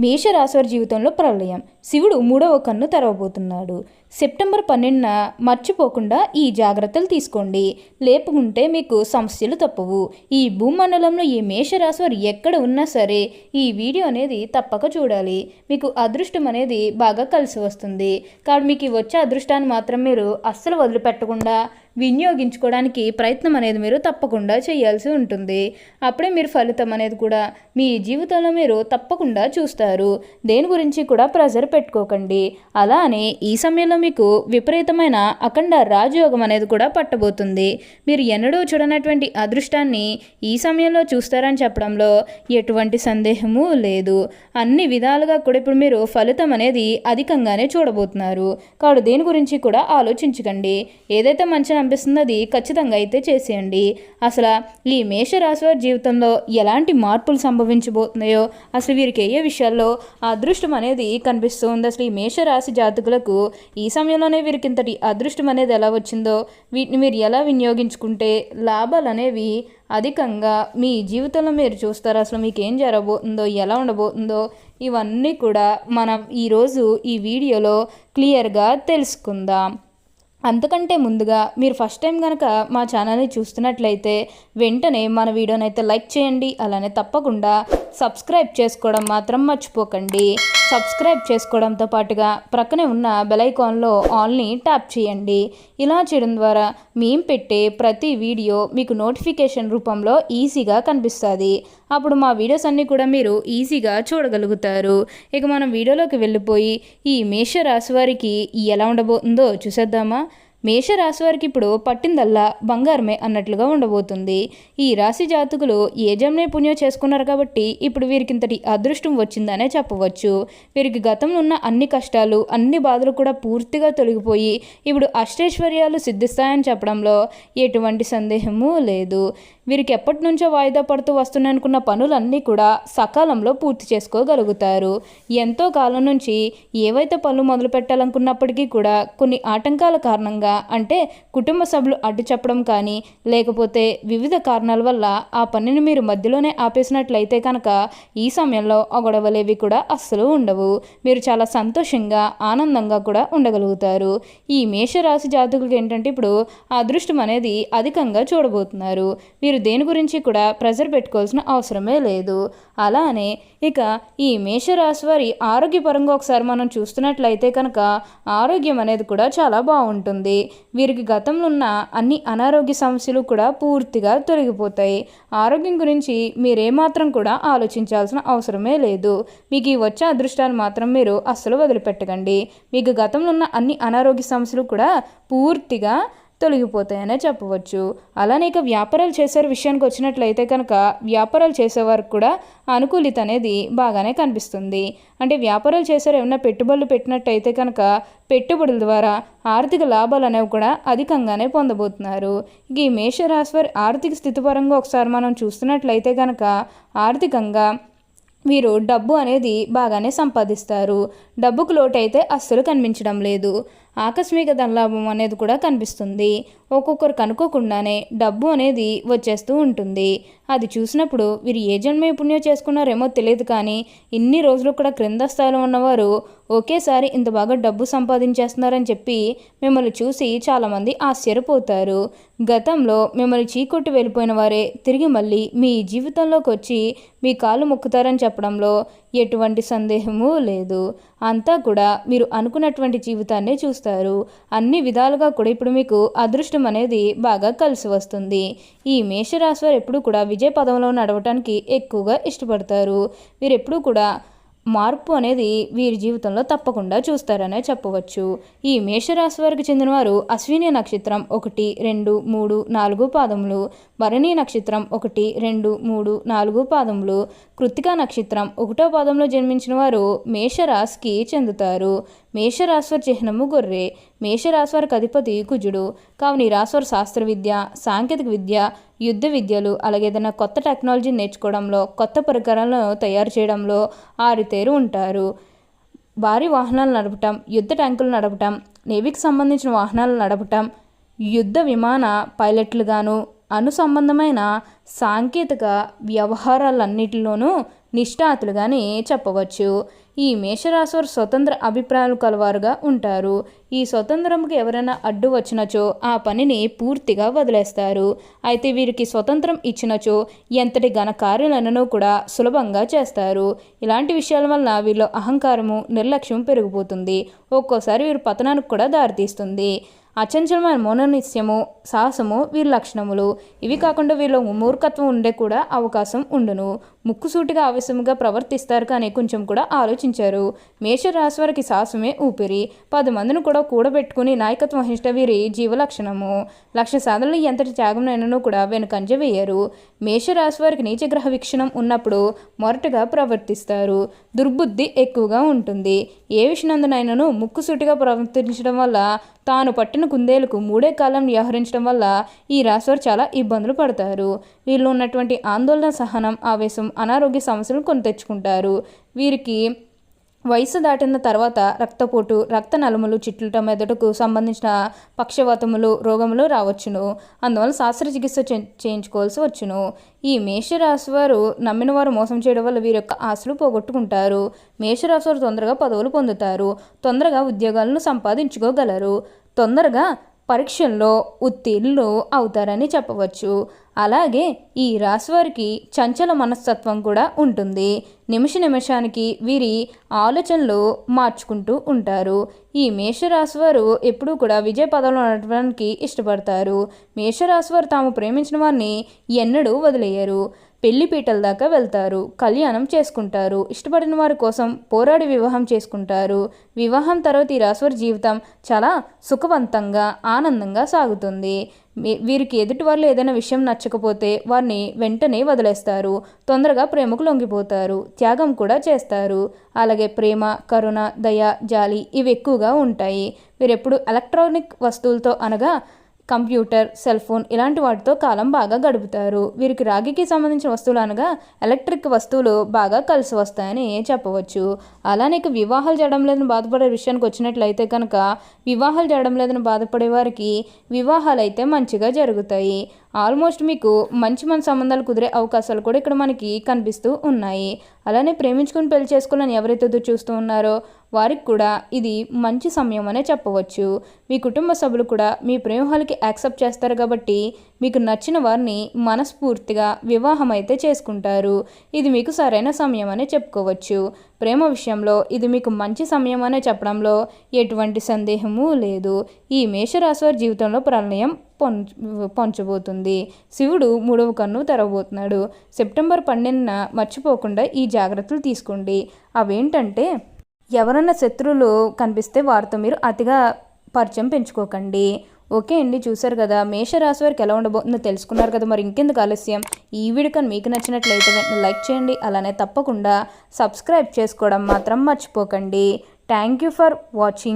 మేషరాశివారి జీవితంలో ప్రళయం. శివుడు 3వ కన్ను తెరవబోతున్నాడు. సెప్టెంబర్ 12న మర్చిపోకుండా ఈ జాగ్రత్తలు తీసుకోండి. లేపుకుంటే మీకు సమస్యలు తప్పవు. ఈ భూమండలంలో ఈ మేషరాశివారు ఎక్కడ ఉన్నా సరే ఈ వీడియో అనేది తప్పక చూడాలి. మీకు అదృష్టం అనేది బాగా కలిసి వస్తుంది. కాబట్టి మీకు వచ్చే అదృష్టాన్ని మాత్రం మీరు అస్సలు వదిలిపెట్టకుండా వినియోగించుకోవడానికి ప్రయత్నం అనేది మీరు తప్పకుండా చేయాల్సి ఉంటుంది. అప్పుడే మీరు ఫలితం అనేది కూడా మీ జీవితంలో మీరు తప్పకుండా చూస్తారు. దేని గురించి కూడా ప్రెజర్ పెట్టుకోకండి. అలానే ఈ సమయంలో మీకు విపరీతమైన అఖండ రాజయోగం అనేది కూడా పట్టబోతుంది. మీరు ఎన్నడూ చూడనటువంటి అదృష్టాన్ని ఈ సమయంలో చూస్తారని చెప్పడంలో ఎటువంటి సందేహము లేదు. అన్ని విధాలుగా కూడా ఇప్పుడు మీరు ఫలితం అనేది అధికంగానే చూడబోతున్నారు. కాబట్టి దేని గురించి కూడా ఆలోచించకండి. ఏదైతే మంచి అనిపిస్తుందో అది ఖచ్చితంగా అయితే చేసేయండి. అసలు ఈ మేషరాశి వారి జీవితంలో ఎలాంటి మార్పులు సంభవించబోతున్నాయో, అసలు వీరికి ఏ విషయాల్లో అదృష్టం అనేది కనిపిస్తుంది, అసలు ఈ మేషరాశి జాతకులకు ఈ సమయంలోనే వీరికి ఇంతటి అదృష్టం అనేది ఎలా వచ్చిందో, వీటిని మీరు ఎలా వినియోగించుకుంటే లాభాలు అనేవి అధికంగా మీ జీవితంలో మీరు చూస్తారు. అసలు మీకు ఏం జరగబోతుందో, ఎలా ఉండబోతుందో ఇవన్నీ కూడా మనం ఈరోజు ఈ వీడియోలో క్లియర్గా తెలుసుకుందాం. అంతకంటే ముందుగా మీరు ఫస్ట్ టైం కనుక మా ఛానల్ని చూస్తున్నట్లయితే వెంటనే మన వీడియోని అయితే లైక్ చేయండి. అలానే తప్పకుండా సబ్స్క్రైబ్ చేసుకోవడం మాత్రం మర్చిపోకండి. సబ్స్క్రైబ్ చేసుకోవడంతో పాటుగా ప్రక్కనే ఉన్న బెల్ ఐకాన్లో ఆల్ని ట్యాప్ చేయండి. ఇలా చేయడం ద్వారా మేము పెట్టే ప్రతి వీడియో మీకు నోటిఫికేషన్ రూపంలో ఈజీగా కనిపిస్తుంది. అప్పుడు మా వీడియోస్ అన్నీ కూడా మీరు ఈజీగా చూడగలుగుతారు. ఇక మనం వీడియోలోకి వెళ్ళిపోయి ఈ మేషరాశి వారికి ఎలా ఉండబోతుందో చూసేద్దామా. మేషరాశి వారికి ఇప్పుడు పట్టిందల్లా బంగారమే అన్నట్లుగా ఉండబోతుంది. ఈ రాశి జాతకులు ఏ జన్మే పుణ్యం చేసుకున్నారు కాబట్టి ఇప్పుడు వీరికి ఇంతటి అదృష్టం వచ్చిందనే చెప్పవచ్చు. వీరికి గతంలో ఉన్న అన్ని కష్టాలు, అన్ని బాధలు కూడా పూర్తిగా తొలగిపోయి ఇప్పుడు అష్టైశ్వర్యాలు సిద్ధిస్తాయని చెప్పడంలో ఎటువంటి సందేహము లేదు. వీరికి ఎప్పటి నుంచో వాయిదా పడుతూ వస్తున్నాయనుకున్న పనులన్నీ కూడా సకాలంలో పూర్తి చేసుకోగలుగుతారు. ఎంతో కాలం నుంచి ఏవైతే పనులు మొదలు పెట్టాలనుకున్నప్పటికీ కూడా కొన్ని ఆటంకాల కారణంగా, అంటే కుటుంబ సభ్యులు అడ్డు చెప్పడం కానీ లేకపోతే వివిధ కారణాల వల్ల ఆ పనిని మీరు మధ్యలోనే ఆపేసినట్లయితే కనుక ఈ సమయంలో ఆ గొడవలేవి కూడా అస్సలు ఉండవు. మీరు చాలా సంతోషంగా ఆనందంగా కూడా ఉండగలుగుతారు. ఈ మేషరాశి జాతకులకి ఏంటంటే ఇప్పుడు అదృష్టం అనేది అధికంగా చూడబోతున్నారు. మీరు దేని గురించి కూడా ప్రెజర్ పెట్టుకోవాల్సిన అవసరమే లేదు. అలానే ఇక ఈ మేషరాశి వారి ఆరోగ్యపరంగా ఒకసారి మనం చూస్తున్నట్లయితే కనుక ఆరోగ్యం అనేది కూడా చాలా బాగుంటుంది. వీరికి గతంలో ఉన్న అన్ని అనారోగ్య సమస్యలు కూడా పూర్తిగా తొలగిపోతాయి. ఆరోగ్యం గురించి మీరేమాత్రం కూడా ఆలోచించాల్సిన అవసరమే లేదు. మీకు ఈ వచ్చే అదృష్టాన్ని మాత్రం మీరు అస్సలు వదిలిపెట్టకండి. మీకు గతంలో ఉన్న అన్ని అనారోగ్య సమస్యలు కూడా పూర్తిగా తొలగిపోతాయనే చెప్పవచ్చు. అలానే ఇక వ్యాపారాలు చేసే విషయానికి వచ్చినట్లయితే కనుక వ్యాపారాలు చేసేవారికి కూడా అనుకూలిత అనేది బాగానే కనిపిస్తుంది. అంటే వ్యాపారాలు చేసే ఏమైనా పెట్టుబడులు పెట్టినట్టయితే కనుక పెట్టుబడుల ద్వారా ఆర్థిక లాభాలు అనేవి కూడా అధికంగానే పొందబోతున్నారు. ఈ మేషరాశి వారి ఆర్థిక స్థితి పరంగా ఒకసారి మనం చూస్తున్నట్లయితే కనుక ఆర్థికంగా వీరు డబ్బు అనేది బాగానే సంపాదిస్తారు. డబ్బుకు లోటు అయితే అస్సలు కనిపించడం లేదు. ఆకస్మిక ధనలాభం అనేది కూడా కనిపిస్తుంది. ఒక్కొక్కరికి అనుకోకుండానే డబ్బు అనేది వచ్చేస్తూ ఉంటుంది. అది చూసినప్పుడు వీరు ఏ జన్మే పుణ్యం చేసుకున్నారేమో తెలియదు, కానీ ఇన్ని రోజులు కూడా క్రింద స్థాయిలో ఉన్నవారు ఒకేసారి ఇంత బాగా డబ్బు సంపాదించేస్తున్నారని చెప్పి మిమ్మల్ని చూసి చాలామంది ఆశ్చర్యపోతారు. గతంలో మిమ్మల్ని చీకొట్టి వెళ్ళిపోయిన వారే తిరిగి మళ్ళీ మీ జీవితంలోకి వచ్చి మీ కాళ్ళు మొక్కుతారని చెప్పడంలో ఎటువంటి సందేహము లేదు. అంతా కూడా మీరు అనుకున్నటువంటి జీవితాన్ని చూస్తారు. అన్ని విధాలుగా కూడా ఇప్పుడు మీకు అదృష్టం అనేది బాగా కలిసి వస్తుంది. ఈ మేషరాశి వారు ఎప్పుడు కూడా విజయ పదంలో నడవటానికి ఎక్కువగా ఇష్టపడతారు. వీరు ఎప్పుడూ కూడా మార్పు అనేది వీరి జీవితంలో తప్పకుండా చూస్తారనే చెప్పవచ్చు. ఈ మేషరాశి వారికి చెందిన వారు అశ్విని నక్షత్రం 1, 2, 3, 4 పాదములు, భరణి నక్షత్రం 1, 2, 3, 4 పాదములు, కృత్తికా నక్షత్రం 1వ పాదంలో జన్మించిన వారు మేషరాశికి చెందుతారు. మేషరాశివారి చిహ్నము గొర్రె. మేషరాశివారికి అధిపతి కుజుడు. కావున ఈ రాశివారు శాస్త్ర విద్య, సాంకేతిక విద్య, యుద్ధ విద్యలు, అలాగే ఏదైనా కొత్త టెక్నాలజీ నేర్చుకోవడంలో, కొత్త పరికరాలను తయారు చేయడంలో ఆరితేరు ఉంటారు. భారీ వాహనాలు నడపటం, యుద్ధ ట్యాంకులు నడపటం, నేవీకి సంబంధించిన వాహనాలు నడపటం, యుద్ధ విమాన పైలట్లుగాను, అనుసంబంధమైన సాంకేతిక వ్యవహారాలన్నిటిలోనూ నిష్ఠాతులుగానే చెప్పవచ్చు. ఈ మేషరాశి వారు స్వతంత్ర అభిప్రాయాలు కలవారుగా ఉంటారు. ఈ స్వతంత్రంకి ఎవరైనా అడ్డు వచ్చినచో ఆ పనిని పూర్తిగా వదిలేస్తారు. అయితే వీరికి స్వతంత్రం ఇచ్చినచో ఎంతటి ఘన కార్యాలను కూడా సులభంగా చేస్తారు. ఇలాంటి విషయాల వల్ల వీళ్ళ అహంకారము, నిర్లక్ష్యం పెరిగిపోతుంది. ఒక్కోసారి వీరు పతనానికి కూడా దారితీస్తుంది. అచంచలమైన మౌననిత్యము, సాహసము వీరి లక్షణములు. ఇవి కాకుండా వీళ్ళు మూర్ఖత్వం ఉండే కూడా అవకాశం ఉండును. ముక్కుసూటిగా ఆవేశంగా ప్రవర్తిస్తారు, కానీ కొంచెం కూడా ఆలోచించారు. మేషరాశి వారికి సాహసమే ఊపిరి. 10 మందిని కూడా కూడబెట్టుకుని నాయకత్వం వహించడం వీరి జీవలక్షణము. లక్ష్య సాధనలు ఎంతటి త్యాగంనైనను కూడా వెనుకంజ వేయరు. మేషరాశి వారికి నీచగ్రహ వీక్షణం ఉన్నప్పుడు మొరటుగా ప్రవర్తిస్తారు. దుర్బుద్ధి ఎక్కువగా ఉంటుంది. ఏ విషయంలోనైనాను ముక్కుసూటిగా ప్రవర్తించడం వల్ల, తాను పట్టిన కుందేలకు 3 కాలం వ్యవహరించడం వల్ల ఈ రాశివారు చాలా ఇబ్బందులు పడతారు. వీళ్ళు ఉన్నటువంటి ఆందోళన, సహనం, ఆవేశం, అనారోగ్య సమస్యలు కొని తెచ్చుకుంటారు. వీరికి వయసు దాటిన తర్వాత రక్తపోటు, రక్త నలుములు, చిట్లుట, మెదడుకు సంబంధించిన పక్షవాతములు, రోగములు రావచ్చును. అందువల్ల శస్త్రచికిత్స చేయించుకోవాల్సి వచ్చును. ఈ మేషరాశి వారు నమ్మిన వారు మోసం చేయడం వల్ల వీరి యొక్క ఆశలు పోగొట్టుకుంటారు. మేషరాశి వారు తొందరగా పదవులు పొందుతారు. తొందరగా ఉద్యోగాలను సంపాదించుకోగలరు. తొందరగా పరీక్షల్లో ఉత్తీర్ణులు అవుతారని చెప్పవచ్చు. అలాగే ఈ రాశి వారికి చంచల మనస్తత్వం కూడా ఉంటుంది. నిమిషానికి వీరి ఆలోచనలు మార్చుకుంటూ ఉంటారు. ఈ మేషరాశి వారు ఎప్పుడూ కూడా విజయ పదంలో నడవడానికి ఇష్టపడతారు. మేషరాశి వారు తాము ప్రేమించిన వారిని ఎన్నడూ వదిలేయరు. పెళ్లిపీటల దాకా వెళ్తారు. కళ్యాణం చేసుకుంటారు. ఇష్టపడిన వారి కోసం పోరాడి వివాహం చేసుకుంటారు. వివాహం తర్వాత ఈ రాశివారి జీవితం చాలా సుఖవంతంగా, ఆనందంగా సాగుతుంది. వీరికి ఎదుటి వాళ్ళు ఏదైనా విషయం నచ్చకపోతే వారిని వెంటనే వదిలేస్తారు. తొందరగా ప్రేమకు లొంగిపోతారు. త్యాగం కూడా చేస్తారు. అలాగే ప్రేమ, కరుణ, దయ, జాలి ఇవి ఎక్కువగా ఉంటాయి. వీరెప్పుడు ఎలక్ట్రానిక్ వస్తువులతో అనగా కంప్యూటర్, సెల్ ఫోన్ ఇలాంటి వాటితో కాలం బాగా గడుపుతారు. వీరికి రాగికి సంబంధించిన వస్తువులు అనగా ఎలక్ట్రిక్ వస్తువులు బాగా కలిసి వస్తాయని చెప్పవచ్చు. అలానే వివాహాలు చేయడం లేదని బాధపడే విషయానికి వచ్చినట్లయితే కనుక, వివాహాలు చేయడం లేదని బాధపడే వారికి వివాహాలు అయితే మంచిగా జరుగుతాయి. ఆల్మోస్ట్ మీకు మంచి సంబంధాలు కుదిరే అవకాశాలు కూడా ఇక్కడ మనకి కనిపిస్తూ ఉన్నాయి. అలానే ప్రేమించుకుని పెళ్లి చేసుకోవాలని ఎవరైతే చూస్తూ ఉన్నారో వారికి కూడా ఇది మంచి సమయం అనే చెప్పవచ్చు. మీ కుటుంబ సభ్యులు కూడా మీ ప్రేమహాలకి యాక్సెప్ట్ చేస్తారు కాబట్టి మీకు నచ్చిన వారిని మనస్ఫూర్తిగా వివాహం అయితే చేసుకుంటారు. ఇది మీకు సరైన సమయం అనే చెప్పుకోవచ్చు. ప్రేమ విషయంలో ఇది మీకు మంచి సమయం అనే చెప్పడంలో ఎటువంటి సందేహము లేదు. ఈ మేషరాశి వారి జీవితంలో ప్రళయం పొంచబోతుంది. శివుడు 3వ కన్ను తెరవబోతున్నాడు. సెప్టెంబర్ 12న మర్చిపోకుండా ఈ జాగ్రత్తలు తీసుకోండి. అవేంటంటే, ఎవరన్నా శత్రువులు కనిపిస్తే వారితో మీరు అతిగా పరిచయం పెంచుకోకండి. ఓకే అండి, చూసారు కదా మేషరాశి వారికి ఎలా ఉండబోతుందో తెలుసుకున్నారు కదా. మరి ఇంకెందుకు ఆలస్యం, ఈ వీడియో కానీ మీకు నచ్చినట్లయితే లైక్ చేయండి. అలానే తప్పకుండా సబ్స్క్రైబ్ చేసుకోవడం మాత్రం మర్చిపోకండి. Thank you for watching.